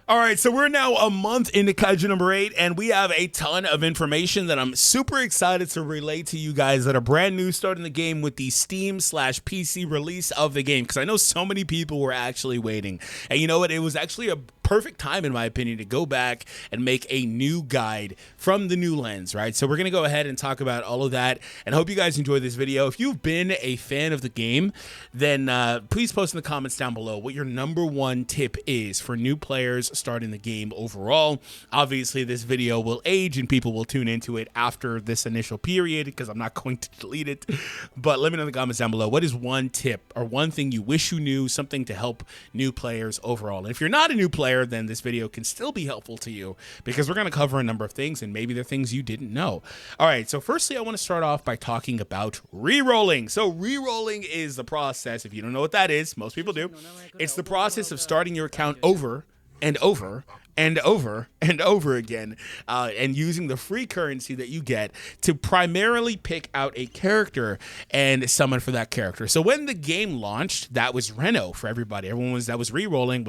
All right, so we're now a month into Kaiju number 8, and we have a ton of information that I'm super excited to relay to you guys that are brand new starting the game with the Steam/PC release of the game, because I know so many people were actually waiting. And you know what? It was actually a perfect time, in my opinion, to go back and make a new guide from the new lens, right? So we're going to go ahead and talk about all of that, and hope you guys enjoyed this video. If you've been a fan of the game, then please post in the comments down below what your #1 tip is for new players starting the game overall. Obviously, this video will age and people will tune into it after this initial period because I'm not going to delete it. But let me know in the comments down below, what is one tip or one thing you wish you knew, something to help new players overall? And if you're not a new player, then this video can still be helpful to you because we're going to cover a number of things and maybe they're things you didn't know. All right, so firstly, I want to start off by talking about rerolling. So rerolling is the process. If you don't know what that is, most people do. It's the process of starting your account over and over and over and over again, and using the free currency that you get to primarily pick out a character and summon for that character. So when the game launched, that was Reno for everybody. Everyone that was rerolling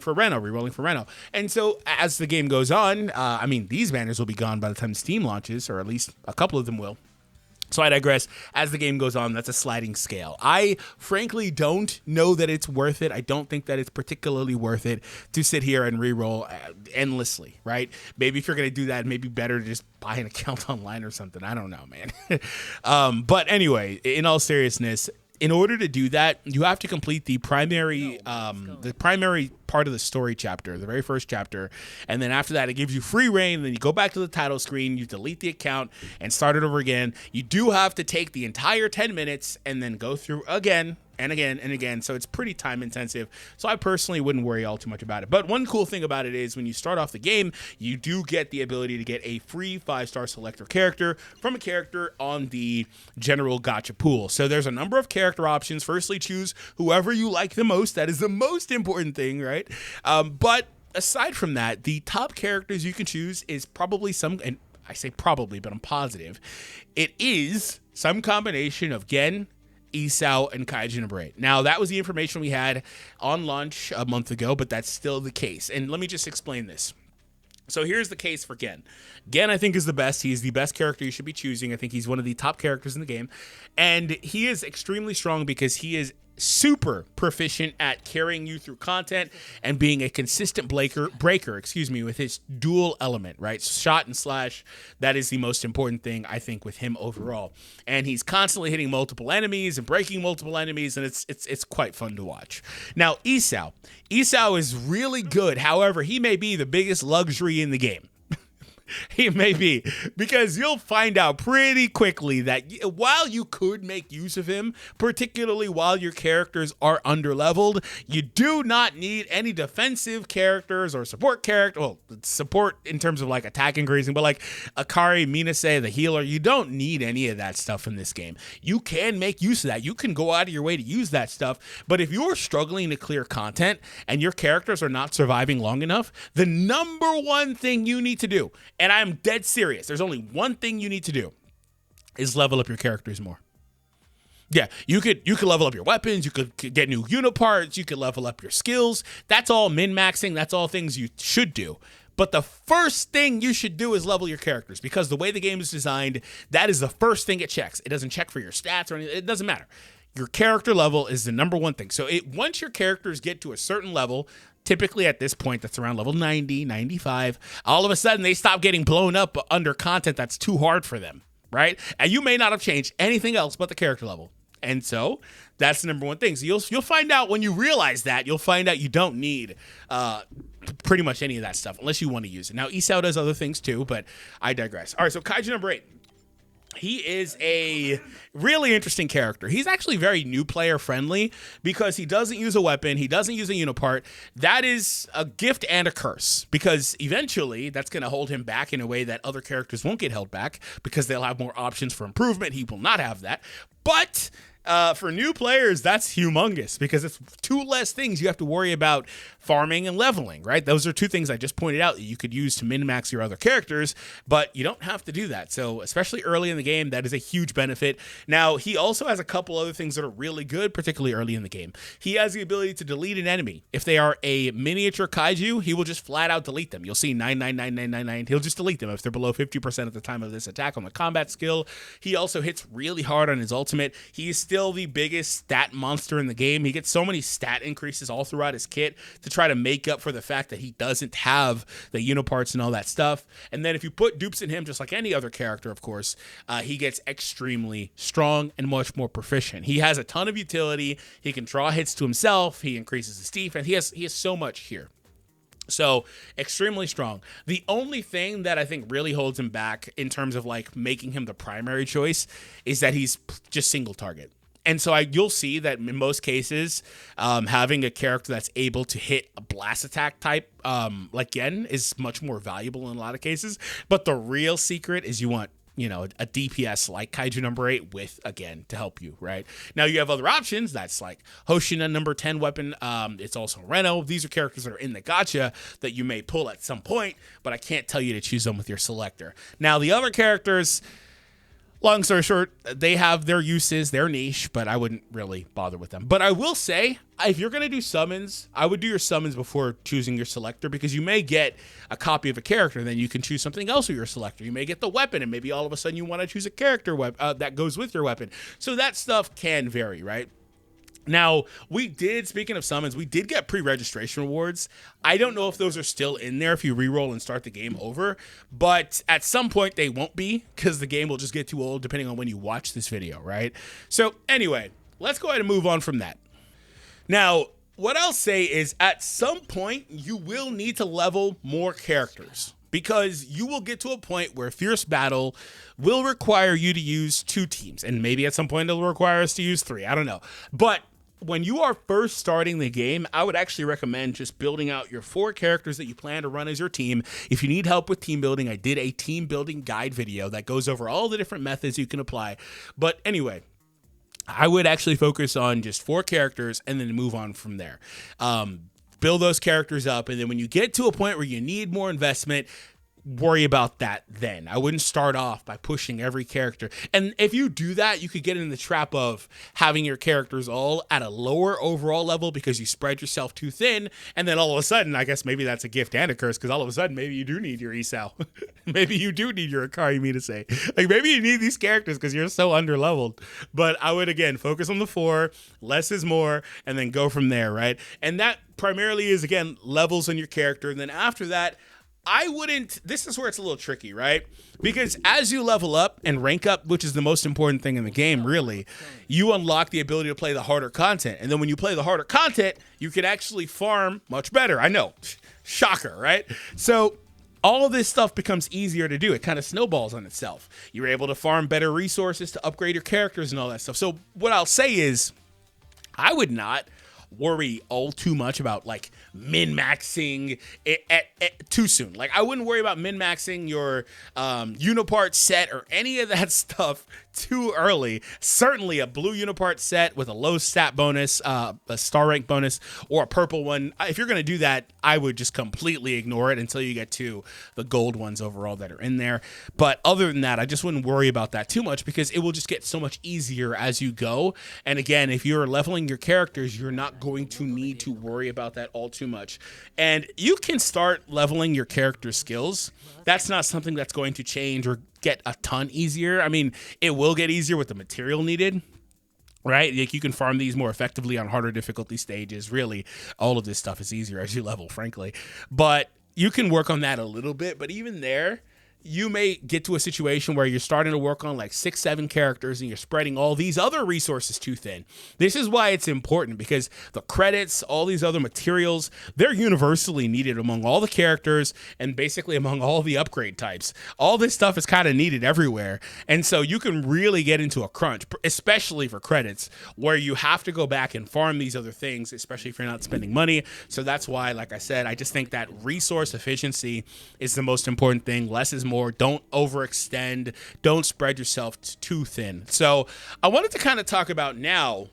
for Reno, rerolling for Reno. And so as the game goes on, I mean, these banners will be gone by the time Steam launches, or at least a couple of them will. So I digress. As the game goes on, that's a sliding scale. I frankly don't know that it's worth it. I don't think that it's particularly worth it to sit here and reroll endlessly, right? Maybe if you're going to do that, maybe better to just buy an account online or something. I don't know, man. But anyway, in all seriousness, in order to do that, you have to complete the primary part of the story chapter, the very first chapter, and then after that, it gives you free reign. Then you go back to the title screen, you delete the account, and start it over again. You do have to take the entire 10 minutes and then go through again and again and again, so it's pretty time intensive. So I personally wouldn't worry all too much about it. But one cool thing about it is when you start off the game, you do get the ability to get a free 5-star selector character from a character on the general gacha pool. So there's a number of character options. Firstly, choose whoever you like the most. That is the most important thing, right? But aside from that, the top characters you can choose is probably some, and I say probably, but I'm positive, it is some combination of Gen, Isao, and Kaiju number 8. Now, that was the information we had on launch a month ago, but that's still the case. And let me just explain this. So here's the case for Gen. Gen, I think, is the best. He is the best character you should be choosing. I think he's one of the top characters in the game. And he is extremely strong because he is super proficient at carrying you through content and being a consistent breaker, with his dual element, right? Shot and slash, that is the most important thing, I think, with him overall. And he's constantly hitting multiple enemies and breaking multiple enemies, and it's quite fun to watch. Now, Isao is really good. However, he may be the biggest luxury in the game. He may be, because you'll find out pretty quickly that while you could make use of him, particularly while your characters are underleveled, you do not need any defensive characters or support character. Well, support in terms of like attack increasing, but like Akari, Minase, the healer, you don't need any of that stuff in this game. You can make use of that. You can go out of your way to use that stuff. But if you're struggling to clear content and your characters are not surviving long enough, the #1 thing you need to do, and I'm dead serious, there's only one thing you need to do, is level up your characters more. Yeah, you could level up your weapons, you could get new unit parts, you could level up your skills. That's all min-maxing, that's all things you should do. But the first thing you should do is level your characters, because the way the game is designed, that is the first thing it checks. It doesn't check for your stats or anything, it doesn't matter. Your character level is the #1 thing. So once your characters get to a certain level, typically at this point, that's around level 90, 95, all of a sudden they stop getting blown up under content that's too hard for them, right? And you may not have changed anything else but the character level. And so that's the #1 thing. So you'll find out when you realize that, you'll find out you don't need pretty much any of that stuff unless you want to use it. Now, Isao does other things too, but I digress. All right, so Kaiju number 8. He is a really interesting character. He's actually very new player friendly because he doesn't use a weapon. He doesn't use a unipart. That is a gift and a curse, because eventually that's going to hold him back in a way that other characters won't get held back because they'll have more options for improvement. He will not have that. But For new players, that's humongous because it's 2 less things you have to worry about farming and leveling, right? Those are 2 things I just pointed out that you could use to min-max your other characters, but you don't have to do that. So especially early in the game, that is a huge benefit. Now, he also has a couple other things that are really good, particularly early in the game. He has the ability to delete an enemy. If they are a miniature kaiju, he will just flat out delete them. You'll see 999999. He'll just delete them if they're below 50% at the time of this attack on the combat skill. He also hits really hard on his ultimate. He is still the biggest stat monster in the game. He gets so many stat increases all throughout his kit to try to make up for the fact that he doesn't have the uniparts and all that stuff. And then if you put dupes in him, just like any other character, of course, he gets extremely strong and much more proficient. He has a ton of utility. He can draw hits to himself. He increases his defense. He has so much here. So extremely strong. The only thing that I think really holds him back in terms of like making him the primary choice is that he's just single target. And so you'll see that in most cases, having a character that's able to hit a blast attack type, like Yen, is much more valuable in a lot of cases. But the real secret is you want, you know, a DPS like Kaiju number 8 with, again, to help you, right? Now you have other options. That's like Hoshina number 10 weapon. It's also Reno. These are characters that are in the gacha that you may pull at some point, but I can't tell you to choose them with your selector. Now the other characters, long story short, they have their uses, their niche, but I wouldn't really bother with them. But I will say, if you're going to do summons, I would do your summons before choosing your selector, because you may get a copy of a character, then you can choose something else with your selector. You may get the weapon, and maybe all of a sudden you want to choose a character that goes with your weapon. So that stuff can vary, right? Now, speaking of summons, we did get pre-registration rewards. I don't know if those are still in there if you reroll and start the game over, but at some point they won't be, because the game will just get too old depending on when you watch this video, right? So anyway, let's go ahead and move on from that. Now, what I'll say is at some point you will need to level more characters, because you will get to a point where Fierce Battle will require you to use 2 teams, and maybe at some point it'll require us to use 3. I don't know. But when you are first starting the game, I would actually recommend just building out your 4 characters that you plan to run as your team. If you need help with team building, I did a team building guide video that goes over all the different methods you can apply. But anyway, I would actually focus on just 4 characters and then move on from there. Build those characters up, and then when you get to a point where you need more investment, worry about that then. I wouldn't start off by pushing every character. And if you do that, you could get in the trap of having your characters all at a lower overall level because you spread yourself too thin, and then all of a sudden, I guess maybe that's a gift and a curse, because all of a sudden maybe you do need your Isao. Maybe you do need your Akari Mitase. Like maybe you need these characters because you're so underleveled. But I would, again, focus on the 4, less is more, and then go from there, right? And that primarily is, again, levels on your character. And then after that, this is where it's a little tricky, right? Because as you level up and rank up, which is the most important thing in the game, really, you unlock the ability to play the harder content. And then when you play the harder content, you can actually farm much better. I know. Shocker, right? So all of this stuff becomes easier to do. It kind of snowballs on itself. You're able to farm better resources to upgrade your characters and all that stuff. So what I'll say is, I would not worry all too much about like min-maxing it too soon. Like I wouldn't worry about min-maxing your unipart set or any of that stuff too early. Certainly a blue unipart set with a low stat bonus, a star rank bonus, or a purple one. If you're going to do that, I would just completely ignore it until you get to the gold ones overall that are in there. But other than that, I just wouldn't worry about that too much, because it will just get so much easier as you go. And again, if you're leveling your characters, you're not going to need to worry about that all too much. And you can start leveling your character skills. That's not something that's going to change or get a ton easier. I mean, it will get easier with the material needed, right? Like you can farm these more effectively on harder difficulty stages. Really, all of this stuff is easier as you level, frankly. But you can work on that a little bit. But even there, you may get to a situation where you're starting to work on like 6, 7 characters and you're spreading all these other resources too thin. This is why it's important, because the credits, all these other materials, they're universally needed among all the characters and basically among all the upgrade types. All this stuff is kind of needed everywhere. And so you can really get into a crunch, especially for credits, where you have to go back and farm these other things, especially if you're not spending money. So that's why, like I said, I just think that resource efficiency is the most important thing. Less is more. Don't overextend. Don't spread yourself too thin. So I wanted to kind of talk about now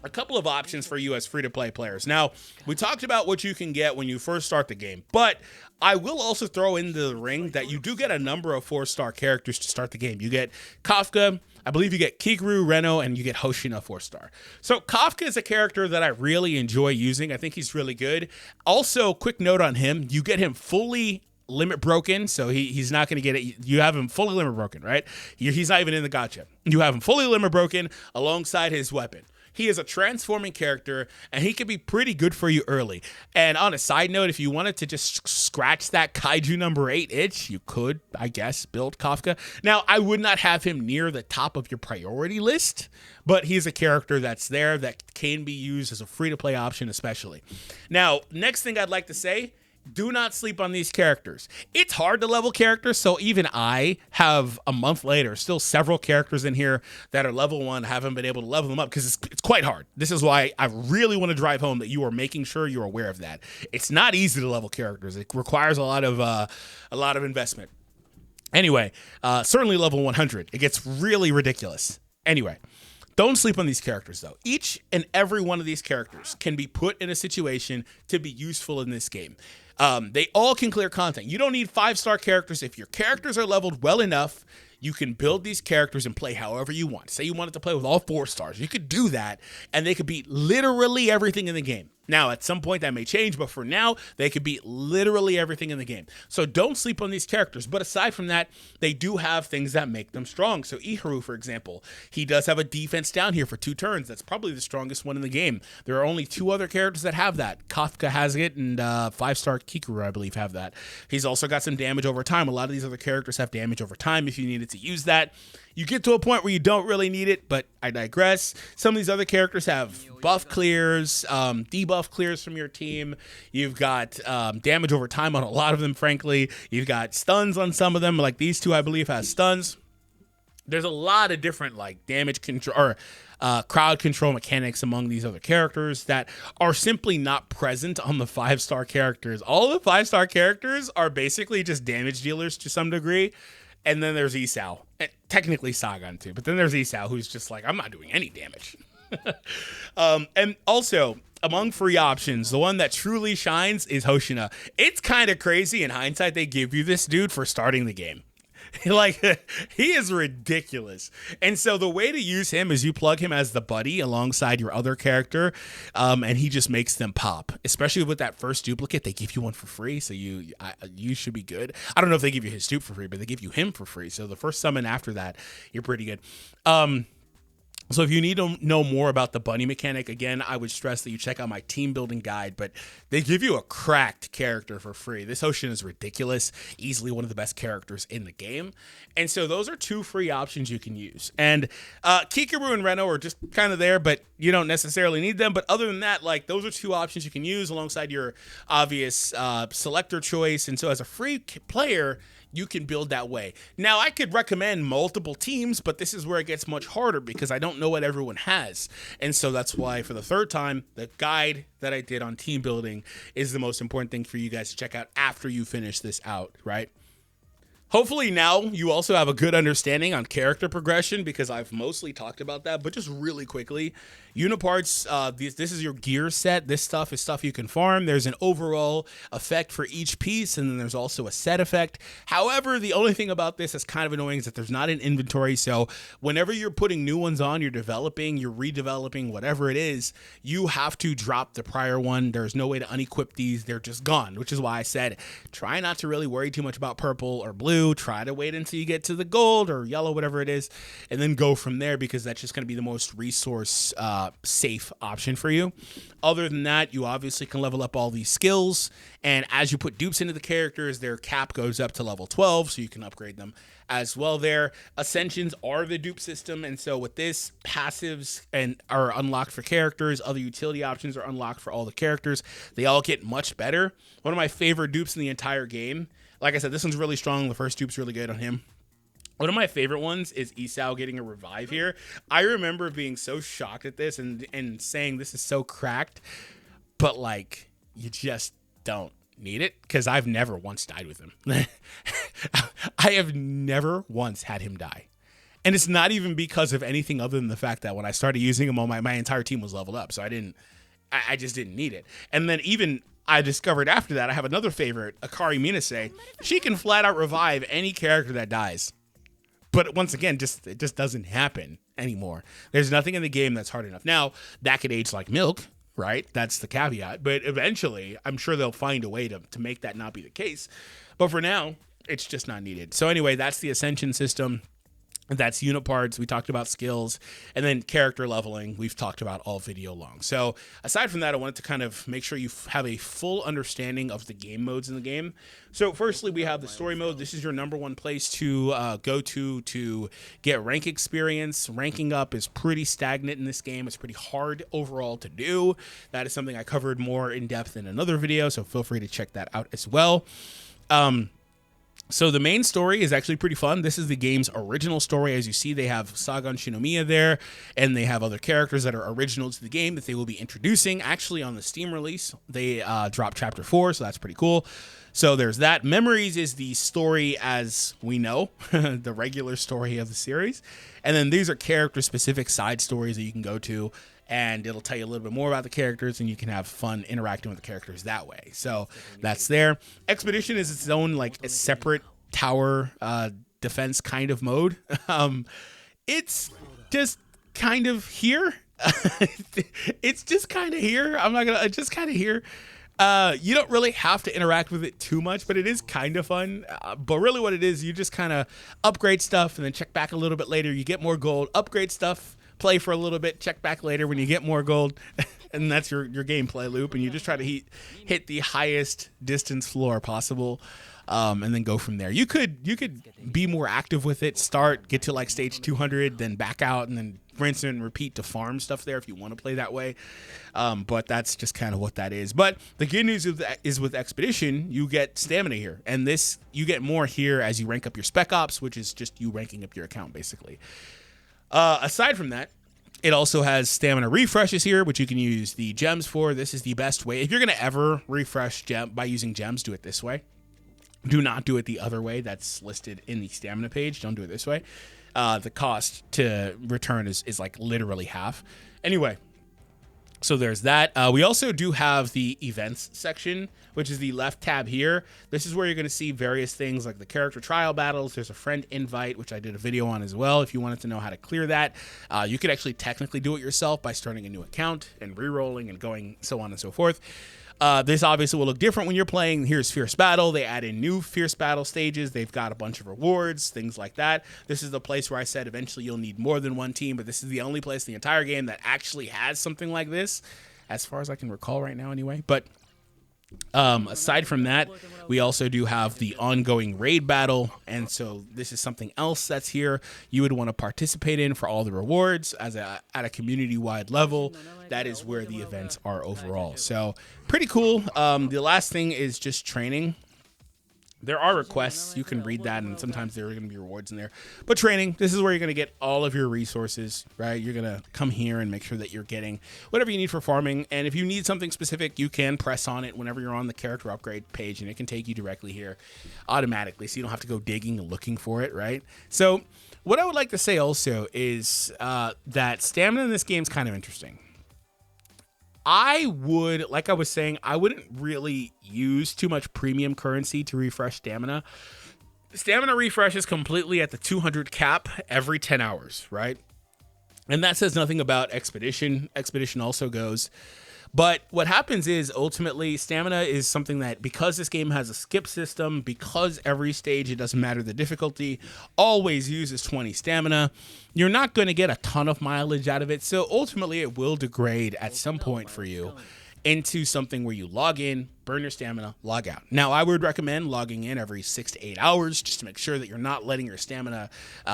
a couple of options for you as free-to-play players. Now, we talked about what you can get when you first start the game, but I will also throw into the ring that you do get a number of 4-star characters to start the game. You get Kafka, I believe you get Kikuru, Reno, and you get Hoshina 4-star. So Kafka is a character that I really enjoy using. I think he's really good. Also, quick note on him, you get him fully limit broken, so he's not going to get it. You have him fully limit broken, right? He's not even in the gacha. You have him fully limit broken alongside his weapon. He is a transforming character, and he can be pretty good for you early. And on a side note, if you wanted to just scratch that Kaiju number 8 itch, you could, I guess, build Kafka. Now, I would not have him near the top of your priority list, but he's a character that's there that can be used as a free-to-play option especially. Now, next thing I'd like to say, do not sleep on these characters. It's hard to level characters, so even I have, a month later, still several characters in here that are level 1, haven't been able to level them up because it's quite hard. This is why I really want to drive home that you are making sure you're aware of that. It's not easy to level characters. It requires a lot of investment. Anyway, certainly level 100. It gets really ridiculous. Anyway, don't sleep on these characters, though. Each and every one of these characters can be put in a situation to be useful in this game. They all can clear content. You don't need 5-star characters. If your characters are leveled well enough, you can build these characters and play however you want. Say you wanted to play with all 4 stars. You could do that, and they could beat literally everything in the game. Now, at some point that may change, but for now, they could beat literally everything in the game. So don't sleep on these characters. But aside from that, they do have things that make them strong. So Iharu, for example, he does have a defense down here for 2 turns. That's probably the strongest one in the game. There are only 2 other characters that have that. Kafka has it, and 5-star Kikuru, I believe, have that. He's also got some damage over time. A lot of these other characters have damage over time if you needed to use that. You get to a point where you don't really need it, but I digress. Some of these other characters have buff clears, debuff clears from your team. You've got damage over time on a lot of them, frankly. You've got stuns on some of them, like these 2, I believe, has stuns. There's a lot of different like damage control or crowd control mechanics among these other characters that are simply not present on the 5-star characters. All the 5-star characters are basically just damage dealers to some degree. And then there's Isao, technically Sagan too, but then there's Isao who's just like, I'm not doing any damage. And also, among free options, the one that truly shines is Hoshina. It's kind of crazy in hindsight they give you this dude for starting the game. Like, he is ridiculous. And so the way to use him is you plug him as the buddy alongside your other character, and he just makes them pop. Especially with that first duplicate, they give you one for free, so you should be good. I don't know if they give you his dupe for free, but they give you him for free. So the first summon after that, you're pretty good. So if you need to know more about the bunny mechanic, again, I would stress that you check out my team building guide, but they give you a cracked character for free. This Ocean is ridiculous, easily one of the best characters in the game. And so those are 2 free options you can use. And Kikuru and Reno are just kind of there, but you don't necessarily need them. But other than that, like, those are 2 options you can use alongside your obvious selector choice. And so as a free player, you can build that way. Now, I could recommend multiple teams, but this is where it gets much harder because I don't know what everyone has. And so that's why, for the 3rd time, the guide that I did on team building is the most important thing for you guys to check out after you finish this out, right? Hopefully now you also have a good understanding on character progression because I've mostly talked about that, but just really quickly, Uniparts, this is your gear set. This stuff is stuff you can farm. There's an overall effect for each piece, and then there's also a set effect. However, the only thing about this that's kind of annoying is that there's not an inventory, so whenever you're putting new ones on, you're developing, you're redeveloping, whatever it is, you have to drop the prior one. There's no way to unequip these. They're just gone, which is why I said try not to really worry too much about purple or blue. Try to wait until you get to the gold or yellow, whatever it is, and then go from there because that's just going to be the most resource safe option for you. Other than that, you obviously can level up all these skills, and as you put dupes into the characters, their cap goes up to level 12, so you can upgrade them as well there. Ascensions are the dupe system, and so with this, passives are unlocked for characters. Other utility options are unlocked for all the characters. They all get much better. One of my favorite dupes in the entire game, like I said, this one's really strong. The first dupe's really good on him. One of my favorite ones is Isao getting a revive here. I remember being so shocked at this and saying this is so cracked, but like you just don't need it because I've never once died with him. I have never once had him die. And it's not even because of anything other than the fact that when I started using him, my entire team was leveled up. So I just didn't need it. And then even I discovered after that, I have another favorite, Akari Minase. She can flat out revive any character that dies. But once again, it just doesn't happen anymore. There's nothing in the game that's hard enough. Now, that could age like milk, right? That's the caveat. But eventually, I'm sure they'll find a way to make that not be the case. But for now, it's just not needed. So anyway, that's the Ascension system. That's unit parts. We talked about skills, and then character leveling. We've talked about all video long. So aside from that, I wanted to kind of make sure you have a full understanding of the game modes in the game. So firstly, we have the story mode. This is your number one place to go to get rank experience. Ranking up is pretty stagnant in this game. It's pretty hard overall to do. That is something I covered more in depth in another video, so feel free to check that out as well. So the main story is actually pretty fun. This is the game's original story. As you see, they have Sagan Shinomiya there, and they have other characters that are original to the game that they will be introducing. Actually, on the Steam release, they dropped Chapter 4, so that's pretty cool. So there's that. Memories is the story as we know, the regular story of the series. And then these are character-specific side stories that you can go to, and it'll tell you a little bit more about the characters, and you can have fun interacting with the characters that way. So that's there. Expedition is its own, like, a separate tower defense kind of mode. It's just kind of here. It's just kind of here. It's just kind of here. You don't really have to interact with it too much, but it is kind of fun. But really what it is, you just kind of upgrade stuff and then check back a little bit later. You get more gold, upgrade stuff, play for a little bit, check back later when you get more gold, and that's your gameplay loop, and you just try to hit the highest distance floor possible, and then go from there. You could be more active with it, get to like stage 200, then back out, and then rinse and repeat to farm stuff there if you want to play that way, but that's just kind of what that is. But the good news is with Expedition, you get stamina here, and you get more here as you rank up your Spec Ops, which is just you ranking up your account basically. Aside from that, it also has stamina refreshes here, which you can use the gems for. This is the best way. If you're going to ever refresh by using gems, do it this way. Do not do it the other way that's listed in the stamina page. Don't do it this way. The cost to return is like literally half. Anyway, so there's that. We also do have the events section, which is the left tab here. This is where you're going to see various things like the character trial battles. There's a friend invite, which I did a video on as well. If you wanted to know how to clear that, you could actually technically do it yourself by starting a new account and re-rolling and going so on and so forth. This obviously will look different when you're playing. Here's Fierce Battle. They add in new Fierce Battle stages. They've got a bunch of rewards, things like that. This is the place where I said eventually you'll need more than one team, but this is the only place in the entire game that actually has something like this, as far as I can recall right now anyway. But aside from that, we also do have the ongoing raid battle, and so this is something else that's here you would want to participate in for all the rewards at a community-wide level. That is where the events are overall, so pretty cool. The last thing is just training. There are requests, you can read that, and sometimes there are going to be rewards in there. But training, this is where you're going to get all of your resources, right? You're going to come here and make sure that you're getting whatever you need for farming. And if you need something specific, you can press on it whenever you're on the character upgrade page, and it can take you directly here automatically, so you don't have to go digging and looking for it, right? So what I would like to say also is that stamina in this game is kind of interesting. Like I was saying, I wouldn't really use too much premium currency to refresh stamina. Stamina refreshes completely at the 200 cap every 10 hours, right? And that says nothing about Expedition. Expedition also goes. But what happens is ultimately stamina is something that, because this game has a skip system, because every stage, it doesn't matter the difficulty, always uses 20 stamina, you're not going to get a ton of mileage out of it. So ultimately it will degrade at some point for you into something where you log in, burn your stamina, log out. Now, I would recommend logging in every 6 to 8 hours just to make sure that you're not letting your stamina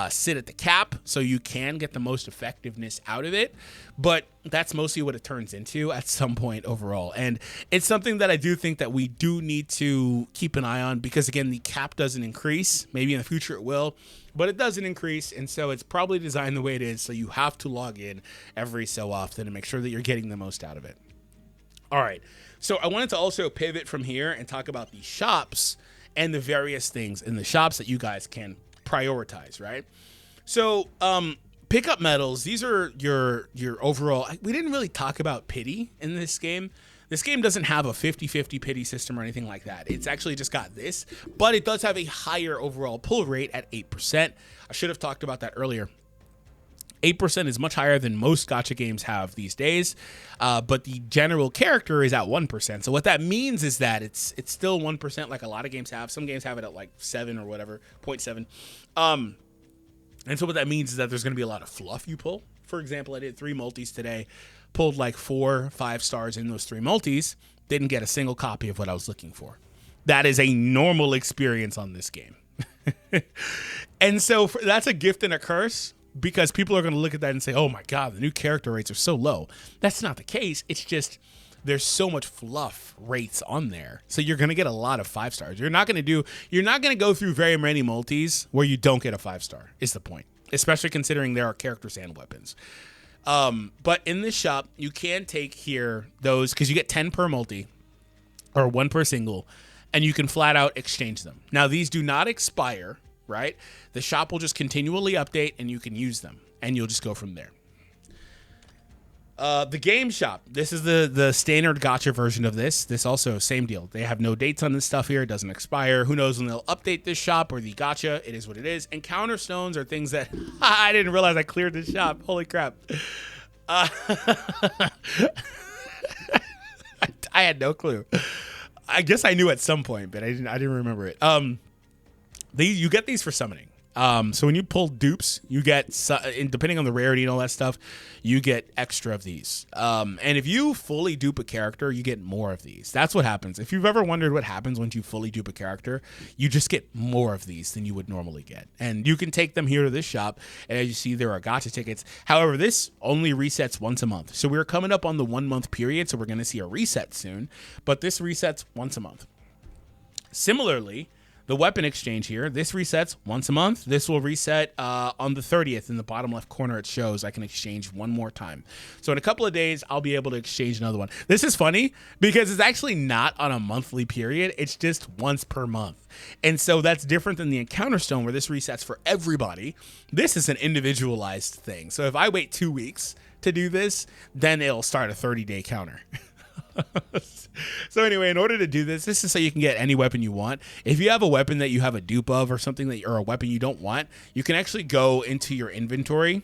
sit at the cap, so you can get the most effectiveness out of it. But that's mostly what it turns into at some point overall. And it's something that I do think that we do need to keep an eye on, because again, the cap doesn't increase. Maybe in the future it will, but it doesn't increase. And so it's probably designed the way it is, so you have to log in every so often to make sure that you're getting the most out of it. All right, so I wanted to also pivot from here and talk about the shops and the various things in the shops that you guys can prioritize, right? So, pickup medals, these are your overall. We didn't really talk about pity in this game. This game doesn't have a 50-50 pity system or anything like that. It's actually just got this, but it does have a higher overall pull rate at 8%. I should have talked about that earlier. 8% is much higher than most gacha games have these days, but the general character is at 1%. So what that means is that it's still 1% like a lot of games have. Some games have it at like 7 or whatever, 0.7. And so what that means is that there's going to be a lot of fluff you pull. For example, I did 3 multis today, pulled like 4 or 5 stars in those 3 multis, didn't get a single copy of what I was looking for. That is a normal experience on this game. And so that's a gift and a curse, because people are going to look at that and say, oh my God, the new character rates are so low. That's not the case. It's just there's so much fluff rates on there. So you're going to get a lot of 5 stars. You're not going to go through very many multis where you don't get a 5-star, is the point, especially considering there are characters and weapons. But in this shop, you can take here those, because you get 10 per multi or 1 per single, and you can flat out exchange them. Now, these do not expire, right? The shop will just continually update and you can use them, and you'll just go from there. The game shop, this is the standard gacha version of this. This also, same deal. They have no dates on this stuff here. It doesn't expire. Who knows when they'll update this shop or the gacha. It is what it is. Encounter stones are things that I didn't realize I cleared this shop. Holy crap. I had no clue. I guess I knew at some point, but I didn't remember it. You get these for summoning. So when you pull dupes, you get, depending on the rarity and all that stuff, you get extra of these. And if you fully dupe a character, you get more of these. That's what happens. If you've ever wondered what happens when you fully dupe a character, you just get more of these than you would normally get. And you can take them here to this shop. And as you see, there are gacha tickets. However, this only resets once a month. So we're coming up on the 1 month period. So we're going to see a reset soon. But this resets once a month. Similarly, the weapon exchange here, this resets once a month. This will reset on the 30th. In the bottom left corner, it shows I can exchange one more time. So in a couple of days, I'll be able to exchange another one. This is funny because it's actually not on a monthly period. It's just once per month. And so that's different than the encounter stone where this resets for everybody. This is an individualized thing. So if I wait 2 weeks to do this, then it'll start a 30-day counter. So anyway, in order to do this is so you can get any weapon you want. If you have a weapon that you have a dupe of or something that, or a weapon you don't want, you can actually go into your inventory,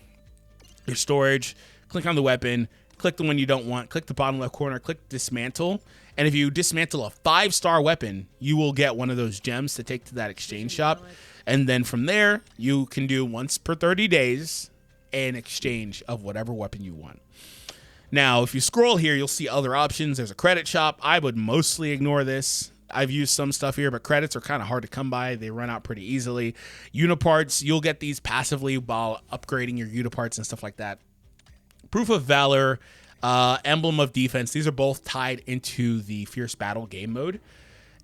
your storage, click on the weapon, click the one you don't want, click the bottom left corner, click dismantle. And if you dismantle a 5-star weapon, you will get one of those gems to take to that exchange shop. And then from there, you can do once per 30 days an exchange of whatever weapon you want. Now, if you scroll here, you'll see other options. There's a credit shop. I would mostly ignore this. I've used some stuff here, but credits are kind of hard to come by. They run out pretty easily. Uniparts, you'll get these passively while upgrading your uniparts and stuff like that. Proof of Valor, Emblem of Defense. These are both tied into the Fierce Battle game mode.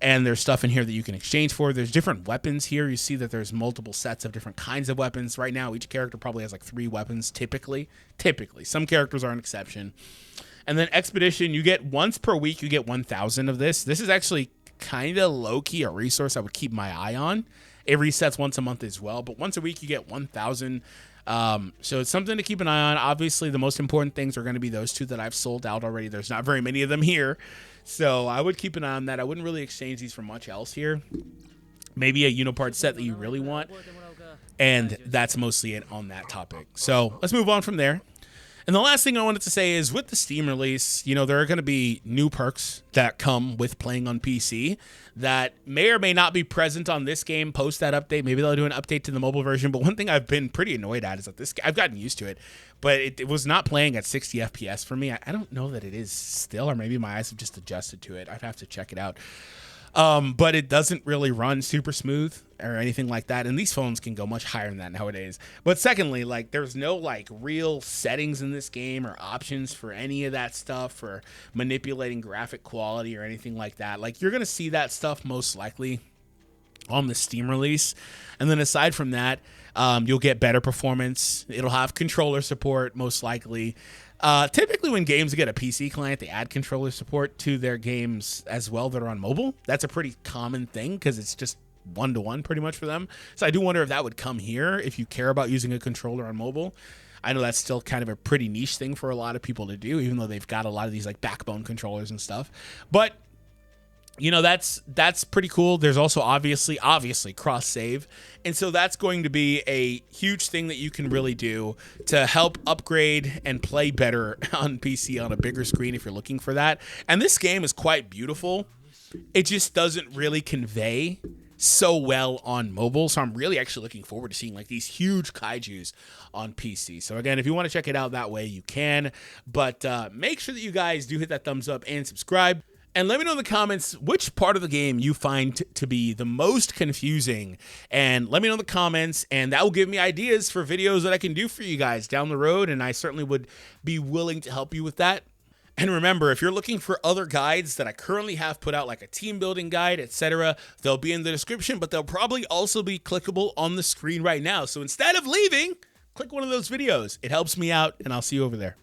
And there's stuff in here that you can exchange for. There's different weapons here. You see that there's multiple sets of different kinds of weapons. Right now, each character probably has like 3 weapons, typically. Some characters are an exception. And then Expedition, you get once per week, you get 1,000 of this. This is actually kind of low-key a resource I would keep my eye on. It resets once a month as well. But once a week, you get 1,000. So it's something to keep an eye on. Obviously, the most important things are going to be those 2 that I've sold out already. There's not very many of them here. So I would keep an eye on that. I wouldn't really exchange these for much else here. Maybe a Unipart set that you really want. And that's mostly it on that topic. So let's move on from there. And the last thing I wanted to say is with the Steam release, you know, there are going to be new perks that come with playing on PC that may or may not be present on this game post that update. Maybe they'll do an update to the mobile version. But one thing I've been pretty annoyed at is that this, I've gotten used to it, but it was not playing at 60 FPS for me. I don't know that it is still, or maybe my eyes have just adjusted to it. I'd have to check it out. But it doesn't really run super smooth or anything like that. And these phones can go much higher than that nowadays. But secondly, like there's no like real settings in this game or options for any of that stuff for manipulating graphic quality or anything like that. Like you're going to see that stuff most likely on the Steam release. And then aside from that, you'll get better performance. It'll have controller support most likely. Typically when games get a PC client, they add controller support to their games as well that are on mobile. That's a pretty common thing because it's just one-to-one pretty much for them. So I do wonder if that would come here if you care about using a controller on mobile. I know that's still kind of a pretty niche thing for a lot of people to do, even though they've got a lot of these like backbone controllers and stuff. But you know, that's pretty cool. There's also obviously cross save. And so that's going to be a huge thing that you can really do to help upgrade and play better on PC on a bigger screen if you're looking for that. And this game is quite beautiful. It just doesn't really convey so well on mobile. So I'm really actually looking forward to seeing like these huge kaijus on PC. So again, if you want to check it out that way, you can. But make sure that you guys do hit that thumbs up and subscribe. And let me know in the comments which part of the game you find to be the most confusing. And let me know in the comments, and that will give me ideas for videos that I can do for you guys down the road. And I certainly would be willing to help you with that. And remember, if you're looking for other guides that I currently have put out, like a team building guide, etc., they'll be in the description, but they'll probably also be clickable on the screen right now. So instead of leaving, click one of those videos. It helps me out, and I'll see you over there.